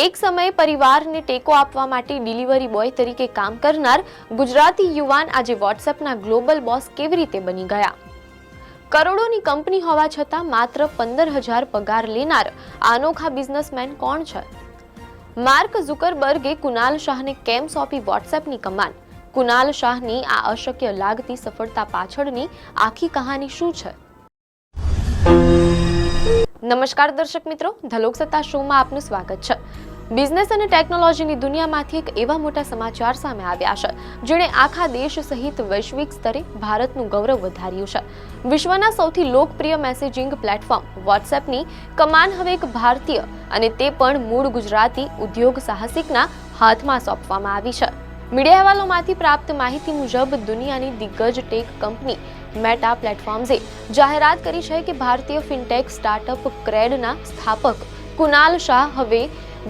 એક સમયે પરિવારને ટેકો આપવા માટે ડિલિવરી બોય તરીકે કામ કરનાર ગુજરાતી યુવાન આજે વોટ્સએપના ગ્લોબલ બોસ કેવી રીતે બની ગયા? કરોડોની કંપની હોવા છતાં માત્ર 15,000 પગાર લેનાર આ અનોખા બિઝનેસમેન કોણ છે? માર્ક ઝુકરબર્ગે કુનાલ શાહને કેમ સોંપી વોટ્સએપની કમાન? કુનાલ શાહની આ અશક્ય લાગતી સફળતા પાછળની આખી કહાની શું છે? નમસ્કાર દર્શક મિત્રો, ધ લોકસત્તા શોમાં આપનું સ્વાગત છે. બિઝનેસ અને ટેકનોલોજીની દુનિયામાંથી એક એવા મોટા સમાચાર સામે આવ્યા છે જેણે આખા દેશ સહિત વૈશ્વિક સ્તરે ભારતનું ગૌરવ વધાર્યું છે. વિશ્વના સૌથી લોકપ્રિય મેસેજિંગ પ્લેટફોર્મ વોટ્સએપની કમાન હવે એક ભારતીય અને તે પણ મૂળ ગુજરાતી ઉદ્યોગ સાહસિકના હાથમાં સોંપવામાં આવી છે. મીડિયા અહેવાલોમાંથી પ્રાપ્ત માહિતી મુજબ દુનિયાની દિગ્ગજ ટેક કંપની મેટા પ્લેટફોર્મ્સે જાહેરાત કરી છે કે ભારતીય ફિનટેક સ્ટાર્ટઅપ ક્રેડના સ્થાપક કુનાલ શાહ હવે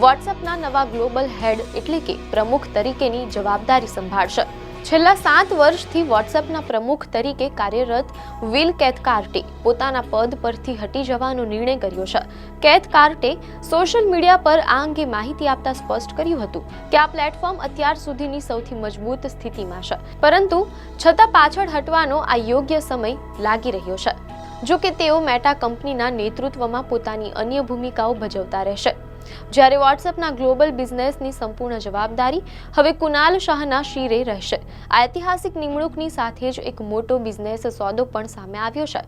વોટ્સએપના નવા ગ્લોબલ હેડ એટલે કે પ્રમુખ તરીકેની જવાબદારી સંભાળશે. છેલ્લા 7 વર્ષથી વોટ્સએપના પ્રમુખ તરીકે કાર્યરત વિલ કેથકાર્ટે પોતાના પદ પરથી હટી જવાનો નિર્ણય કર્યો છે. કેથકાર્ટે સોશિયલ મીડિયા પર આ અંગે માહિતી આપતા સ્પષ્ટ કર્યું હતું કે આ પ્લેટફોર્મ અત્યાર સુધીની સૌથી મજબૂત સ્થિતિમાં છે, પરંતુ છતાં પાછળ હટવાનો આ યોગ્ય સમય લાગી રહ્યો છે. જો કે તેઓ મેટા કંપનીના નેતૃત્વમાં પોતાની અન્ય ભૂમિકાઓ ભજવતા રહેશે. જ્યારે વોટ્સએપના ગ્લોબલ બિઝનેસની સંપૂર્ણ જવાબદારી હવે કુનાલ શાહના શિરે રહેશે. આ ઐતિહાસિક નિમણૂકની સાથે જ એક મોટો બિઝનેસ સોદો પણ સામે આવ્યો છે.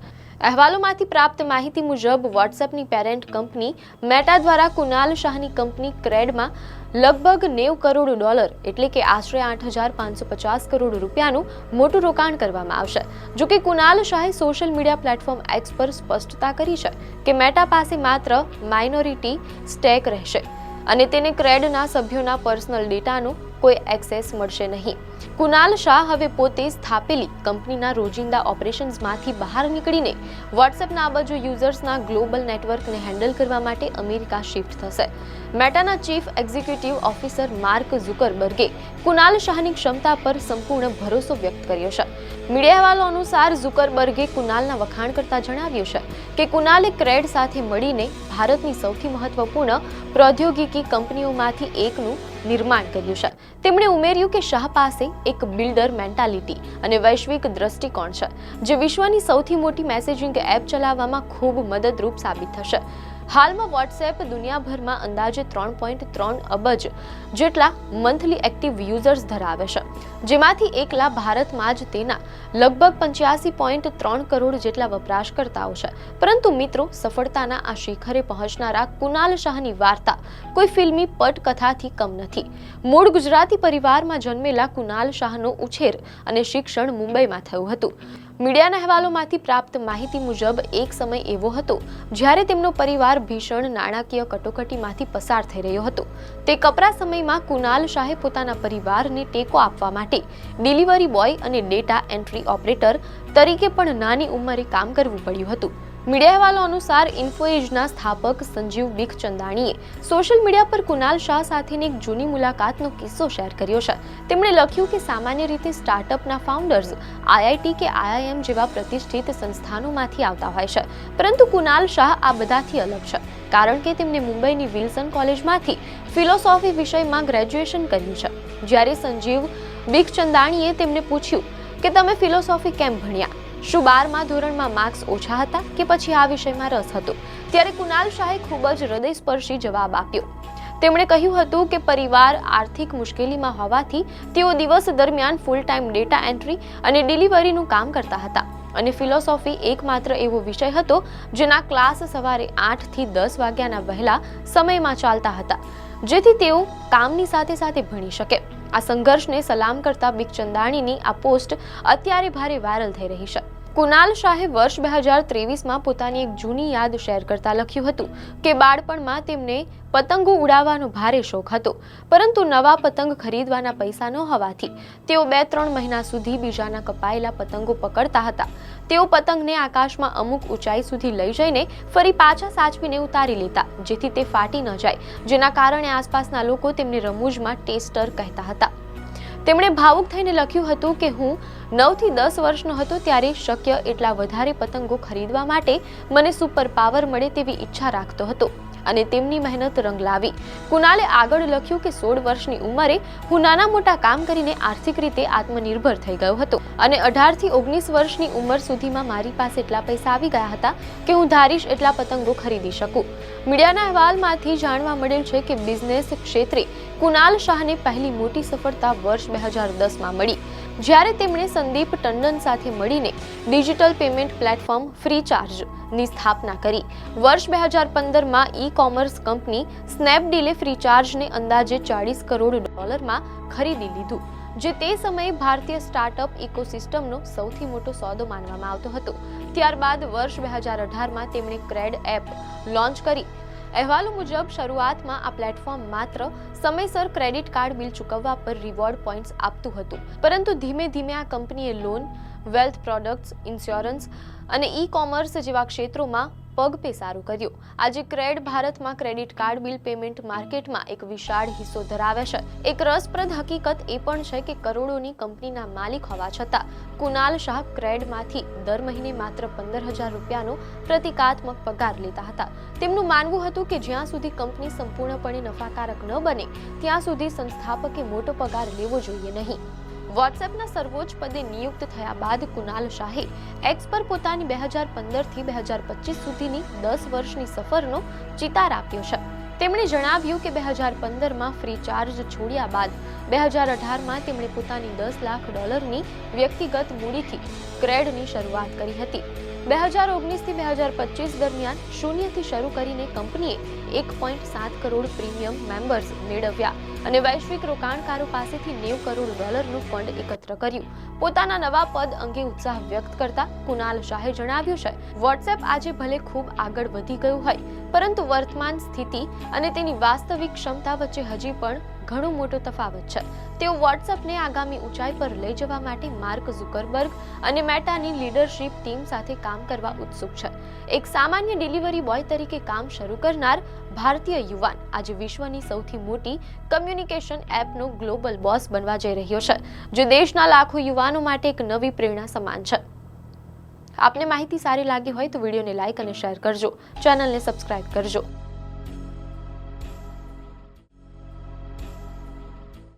અહેવાલોમાંથી પ્રાપ્ત માહિતી મુજબ વોટ્સએપની પેરેન્ટ કંપની મેટા દ્વારા કુનાલ શાહની કંપની ક્રેડમાં લગભગ $90 કરોડ એટલે કે આશરે 8,550 કરોડ રૂપિયાનું મોટું રોકાણ કરવામાં આવશે. જો કે કુનાલ શાહે સોશિયલ મીડિયા પ્લેટફોર્મ એક્સ પર સ્પષ્ટતા કરી છે કે મેટા પાસે માત્ર માઇનોરિટી સ્ટેક રહેશે અને તેને ક્રેડના સભ્યોના પર્સનલ ડેટાનું કોઈ એક્સેસ મળશે નહીં. કુનાલ શાહ હવે પોતે સ્થાપેલી કંપનીના રોજિંદા ઓપરેશન્સમાંથી બહાર નીકળીને વોટ્સએપના અબજો યુઝર્સના ગ્લોબલ નેટવર્કને હેન્ડલ કરવા માટે અમેરિકા શિફ્ટ થશે. મેટાના ચીફ એક્ઝિક્યુટિવ ઓફિસર માર્ક ઝુકરબર્ગે કુનાલ શાહની ક્ષમતા પર સંપૂર્ણ ભરોસો વ્યક્ત કર્યો છે. મીડિયા અહેવાલો અનુસાર ઝુકરબર્ગે કુનાલના વખાણ કરતા જણાવ્યું છે કે કુનાલે ક્રેડ સાથે મળીને ભારતની સૌથી મહત્વપૂર્ણ પ્રૌદ્યોગિકી કંપનીઓમાંથી એકનું નિર્માણ કર્યું છે. તેમણે ઉમેર્યું કે શાહ પાસે એક બિલ્ડર મેન્ટાલિટી અને વૈશ્વિક દ્રષ્ટિકોણ છે જે વિશ્વની સૌથી મોટી મેસેજિંગ એપ ચલાવવામાં ખૂબ મદદરૂપ સાબિત થશે. હાલમાં વોટ્સએપ દુનિયાભરમાં અંદાજે 3.3 અબજ જેટલા મંથલી એક્ટિવ યુઝર્સ ધરાવે છે, જેમાંથી એકલા ભારતમાં જ તેના લગભગ 85.3 કરોડ જેટલા વપરાશકર્તાઓ છે. પરંતુ મિત્રો, સફળતાના આ શિખરે પહોંચનારા કુનાલ શાહની વાર્તા કોઈ ફિલ્મી પટકથાથી કમ નથી. મૂળ ગુજરાતી પરિવારમાં જન્મેલા કુનાલ શાહનો ઉછેર અને શિક્ષણ મુંબઈમાં થયું હતું. મીડિયાના અહેવાલોમાંથી પ્રાપ્ત માહિતી મુજબ એક સમય એવો હતો જ્યારે તેમનો પરિવાર ભીષણ નાણાકીય કટોકટીમાંથી પસાર થઈ રહ્યો હતો. તે કપરા સમયમાં કુનાલ શાહે પોતાના પરિવારને ટેકો આપવા માટે ડિલિવરી બોય અને ડેટા એન્ટ્રી ઓપરેટર તરીકે પણ નાની ઉંમરે કામ કરવું પડ્યું હતું. મીડિયા અહેવાલો અનુસાર ઇન્ફોએજના સ્થાપક સંજીવ બિખચંદાણીએ સોશિયલ મીડિયા પર કુનાલ શાહ સાથેની એક જૂની મુલાકાતનો કિસ્સો શેર કર્યો છે. તેમણે લખ્યું કે સામાન્ય રીતે સ્ટાર્ટઅપના ફાઉન્ડર્સ IIT કે IIM જેવા પ્રતિષ્ઠિત સંસ્થાનોમાંથી આવતા હોય છે, પરંતુ કુનાલ શાહ આ બધાથી અલગ છે કારણ કે તેમણે મુંબઈની વિલ્સન કોલેજમાંથી ફિલોસોફી વિષયમાં ગ્રેજ્યુએશન કર્યું છે. જ્યારે સંજીવ બિખચંદાણીએ તેમને પૂછ્યું કે તમે ફિલોસોફી કેમ ભણ્યા? શું 12મા ધોરણમાં માર્ક્સ ઓછા હતા કે પછી આ વિષયમાં રસ હતો? ત્યારે કુનાલ શાહે ખૂબ જ હૃદયસ્પર્શી જવાબ આપ્યો. તેમણે કહ્યું હતું કે પરિવાર આર્થિક મુશ્કેલીમાં હોવાથી તેઓ દિવસ દરમિયાન ફૂલ ટાઈમ ડેટા એન્ટ્રી અને ડિલિવરીનું કામ કરતા હતા અને ફિલોસોફી એકમાત્ર એવો વિષય હતો જેના ક્લાસ સવારે 8 થી 10 વાગ્યાના વહેલા સમયમાં ચાલતા હતા, જેથી તેઓ કામની સાથે સાથે ભણી શકે. આ સંઘર્ષને સલામ કરતા બિખચંદાણીની આ પોસ્ટ અત્યારે ભારે વાયરલ થઈ રહી છે. કુનાલ શાહે વર્ષ 2023માં પોતાની એક જૂની યાદ શેર કરતા લખ્યું હતું કે બાળપણમાં તેમને પતંગો ઉડાવવાનો ભારે શોખ હતો, પરંતુ નવા પતંગ ખરીદવાના પૈસા ન હોવાથી તેઓ 2-3 મહિના સુધી બીજાના કપાયેલા પતંગો પકડતા હતા. તેઓ પતંગને આકાશમાં અમુક ઊંચાઈ સુધી લઈ જઈને ફરી પાછા સાચવીને ઉતારી લેતા જેથી તે ફાટી ન જાય, જેના કારણે આસપાસના લોકો તેમને રમૂજમાં ટેસ્ટર કહેતા હતા. તેમણે ભાવુક થઈને લખ્યું હતું કે હું 9 થી 10 વર્ષનો હતો ત્યારે શક્ય એટલા વધારે પતંગો ખરીદવા માટે મને સુપર પાવર મળે તેવી ઈચ્છા રાખતો હતો. અને તેમની મહેનત રંગ લાવી. કુનાલે આગળ લખ્યું કે 16 વર્ષની ઉંમરે હું નાના મોટા કામ કરીને આર્થિક રીતે આત્મનિર્ભર થઈ ગયો હતો અને 18 થી 19 વર્ષની ઉંમર સુધીમાં મારી પાસે એટલા પૈસા આવી ગયા હતા કે હું ધારીશ એટલા પતંગો ખરીદી શકું. મીડિયાના અહેવાલમાંથી જાણવા મળેલ છે કે બિઝનેસ ક્ષેત્રે કુનાલ શાહને પહેલી મોટી સફળતા વર્ષ 2010માં મળી, જ્યારે તેમણે સંદીપ ટંડન સાથે મળીને ડિજિટલ પેમેન્ટ પ્લેટફોર્મ ફ્રીચાર્જની સ્થાપના કરી. વર્ષ 2015માં ઈ-કોમર્સ કંપની સ્નેપડીલે ફ્રીચાર્જને અંદાજે $40 કરોડ ખરીદી લીધું, જે તે સમયે ભારતીય સ્ટાર્ટઅપ ઇકોસિસ્ટમનો સૌથી મોટો સોદો માનવામાં આવતો હતો. ત્યારબાદ વર્ષ 2018માં તેમણે ક્રેડ એપ લોન્ચ કરી. અહેવાલો મુજબ શરૂઆતમાં આ પ્લેટફોર્મ માત્ર સમયસર ક્રેડિટ કાર્ડ બિલ ચૂકવવા પર રિવોર્ડ પોઈન્ટ્સ આપતું હતું, પરંતુ ધીમે ધીમે આ કંપનીએ લોન, વેલ્થ પ્રોડક્ટ્સ, ઇન્સ્યોરન્સ અને ઈ-કોમર્સ જેવા ક્ષેત્રોમાં પગપેસારો કર્યો. આજે ક્રેડ ભારતમાં ક્રેડિટ કાર્ડ બિલ પેમેન્ટ માર્કેટમાં એક વિશાળ હિસ્સો ધરાવે છે. એક રસપ્રદ હકીકત એ પણ છે કે કરોડોની કંપનીના માલિક હોવા છતાં કુનાલ શાહ ક્રેડમાંથી દર મહિને માત્ર $15,000નો પ્રતિકાત્મક પગાર લેતા હતા. તેમનું માનવું હતું કે જ્યાં સુધી કંપની સંપૂર્ણપણે નફાકારક ન બને ત્યાં સુધી સંસ્થાપકે મોટો પગાર લેવો જોઈએ નહીં. વોટ્સએપના સર્વોચ્ચ પદે નિયુક્ત થયા બાદ કુનાલ શાહે એક્સ પર પોતાની 2015 થી 2025 સુધીની 10 વર્ષની સફરનો ચિતાર આપ્યો છે. તેમણે જણાવ્યું કે 2015માં ફ્રીચાર્જ છોડ્યા બાદ 2018માં તેમણે પોતાની $10 લાખ વ્યક્તિગત મૂડીથી ક્રેડની શરૂઆત કરી હતી. 2019 થી 2025 દરમિયાન શૂન્યથી શરૂ કરીને કંપનીએ 1.7 કરોડ પ્રીમિયમ મેમ્બર્સ મેળવ્યા અને વૈશ્વિક રોકાણકારો પાસેથી $90 કરોડનું ફંડ એકત્ર કર્યું. પોતાના નવા પદ અંગે ઉત્સાહ વ્યક્ત કરતા કુનાલ શાહે જણાવ્યું છે, વોટ્સએપ આજે ભલે ખૂબ આગળ વધી ગયું હોય, પરંતુ વર્તમાન સ્થિતિ અને તેની વાસ્તવિક ક્ષમતા વચ્ચે હજી પણ ઘણો મોટો તફાવત છે. તેઓ વોટ્સએપને આગામી ઊંચાઈ પર લઈ જવા માટે માર્ક ઝુકરબર્ગ અને મેટાની લીડરશિપ ટીમ સાથે કામ કરવા ઉત્સુક છે. એક સામાન્ય ડિલિવરી બોય તરીકે કામ શરૂ કરનાર ભારતીય યુવાન આજે વિશ્વની સૌથી મોટી કમ્યુનિકેશન એપનો ગ્લોબલ બોસ બનવા જઈ રહ્યો છે, જે દેશના લાખો યુવાનો માટે એક નવી પ્રેરણા સમાન છે. આપને માહિતી સારી લાગી હોય તો વિડીયોને લાઈક અને શેર કરજો, ચેનલને સબસ્ક્રાઇબ કરજો.